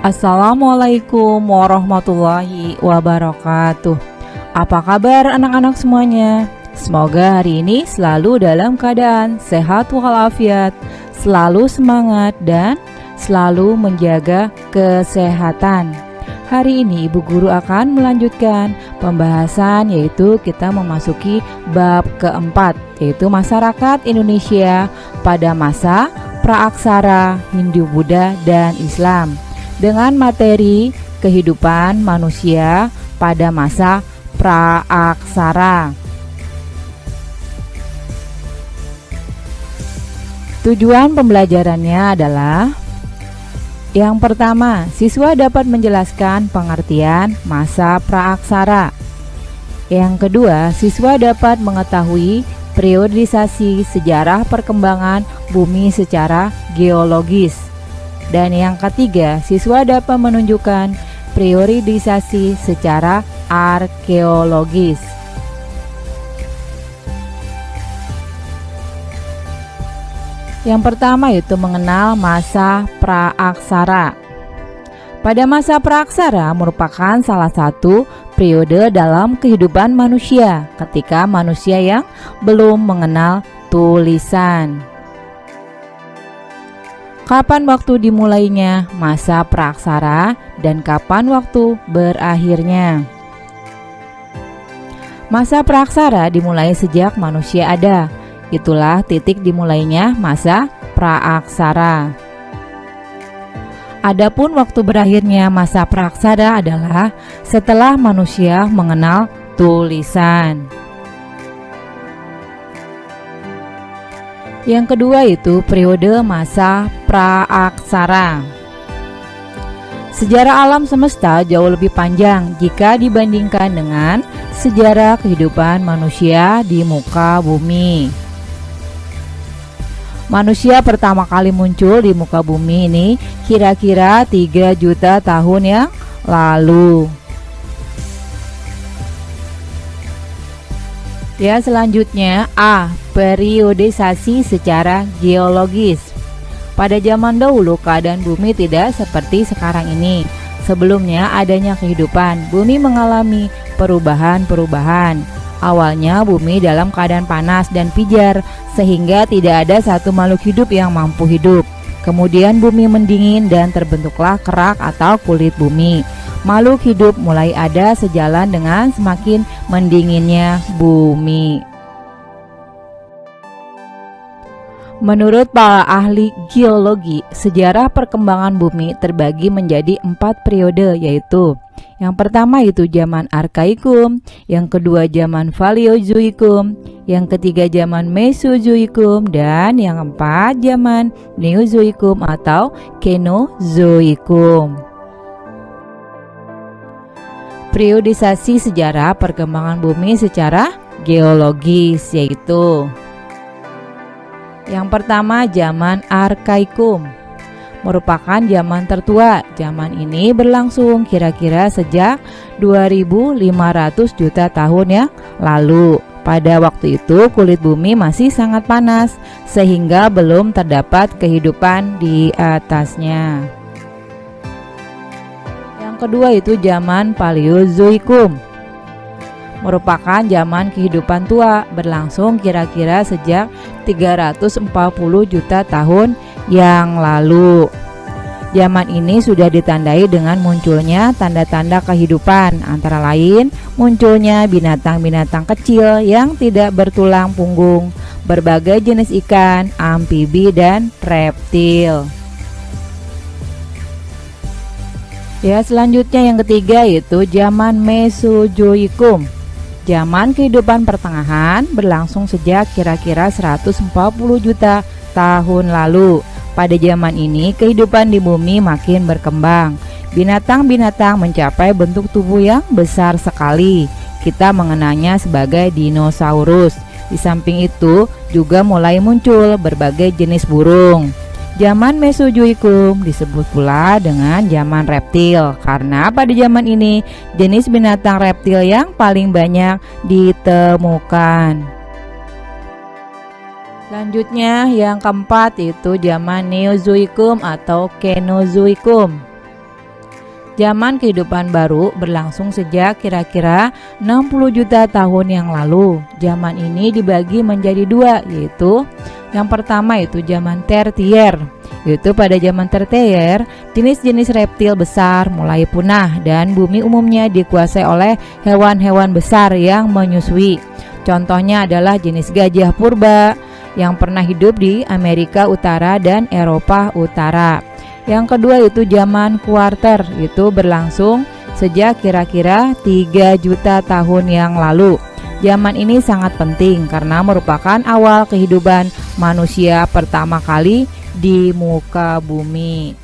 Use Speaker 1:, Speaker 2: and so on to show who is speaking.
Speaker 1: Assalamualaikum warahmatullahi wabarakatuh. Apa kabar anak-anak semuanya? Semoga hari ini selalu dalam keadaan sehat walafiat, selalu semangat dan selalu menjaga kesehatan. Hari ini Ibu Guru akan melanjutkan pembahasan, yaitu kita memasuki bab keempat, yaitu masyarakat Indonesia pada masa praaksara Hindu-Buddha dan Islam, dengan materi kehidupan manusia pada masa praaksara. Tujuan pembelajarannya adalah: yang pertama, siswa dapat menjelaskan pengertian masa praaksara. Yang kedua, siswa dapat mengetahui periodisasi sejarah perkembangan bumi secara geologis. Dan yang ketiga, siswa dapat menunjukkan periodisasi secara arkeologis. Yang pertama yaitu mengenal masa praaksara. Pada masa praaksara merupakan salah satu periode dalam kehidupan manusia ketika manusia yang belum mengenal tulisan. Kapan waktu dimulainya masa praaksara dan kapan waktu berakhirnya? Masa praaksara dimulai sejak manusia ada. Itulah titik dimulainya masa praaksara. Adapun waktu berakhirnya masa praaksara adalah setelah manusia mengenal tulisan. Yang kedua itu periode masa praaksara. Sejarah alam semesta jauh lebih panjang jika dibandingkan dengan sejarah kehidupan manusia di muka bumi. Manusia pertama kali muncul di muka bumi ini kira-kira 3 juta tahun yang lalu. Ya, selanjutnya A. Periodisasi secara geologis. Pada zaman dahulu keadaan bumi tidak seperti sekarang ini. Sebelumnya adanya kehidupan, bumi mengalami perubahan-perubahan. Awalnya bumi dalam keadaan panas dan pijar, sehingga tidak ada satu makhluk hidup yang mampu hidup. Kemudian bumi mendingin dan terbentuklah kerak atau kulit bumi. Makhluk hidup mulai ada sejalan dengan semakin mendinginnya bumi. Menurut para ahli geologi, sejarah perkembangan bumi terbagi menjadi 4 periode, yaitu yang pertama itu zaman Arkaikum, yang kedua zaman Paleozoikum, yang ketiga zaman Mesozoikum, dan yang keempat zaman Neozoikum atau Kenozoikum. Periodisasi sejarah perkembangan bumi secara geologis, yaitu yang pertama zaman Arkaikum, merupakan zaman tertua. Zaman ini berlangsung kira-kira sejak 2500 juta tahun yang lalu. Pada waktu itu kulit bumi masih sangat panas sehingga belum terdapat kehidupan di atasnya. Yang kedua itu zaman Paleozoikum, merupakan zaman kehidupan tua, berlangsung kira-kira sejak 340 juta tahun yang lalu. Zaman ini sudah ditandai dengan munculnya tanda-tanda kehidupan, antara lain munculnya binatang-binatang kecil yang tidak bertulang punggung, berbagai jenis ikan, amfibi, dan reptil. Ya, selanjutnya yang ketiga yaitu zaman Mesozoikum. Zaman kehidupan pertengahan berlangsung sejak kira-kira 140 juta tahun lalu. Pada zaman ini kehidupan di bumi makin berkembang. Binatang-binatang mencapai bentuk tubuh yang besar sekali. Kita mengenalnya sebagai dinosaurus. Di samping itu juga mulai muncul berbagai jenis burung. Zaman Mesozoikum disebut pula dengan zaman reptil karena pada zaman ini jenis binatang reptil yang paling banyak ditemukan. Selanjutnya yang keempat itu zaman Neozoikum atau Kenozoikum. Zaman kehidupan baru berlangsung sejak kira-kira 60 juta tahun yang lalu. Zaman ini dibagi menjadi dua, yaitu yang pertama itu zaman tertier. Yaitu pada zaman tertier, jenis-jenis reptil besar mulai punah dan bumi umumnya dikuasai oleh hewan-hewan besar yang menyusui. Contohnya adalah jenis gajah purba yang pernah hidup di Amerika Utara dan Eropa Utara. Yang kedua itu zaman kuarter, itu berlangsung sejak kira-kira 3 juta tahun yang lalu. Zaman ini sangat penting karena merupakan awal kehidupan manusia pertama kali di muka bumi.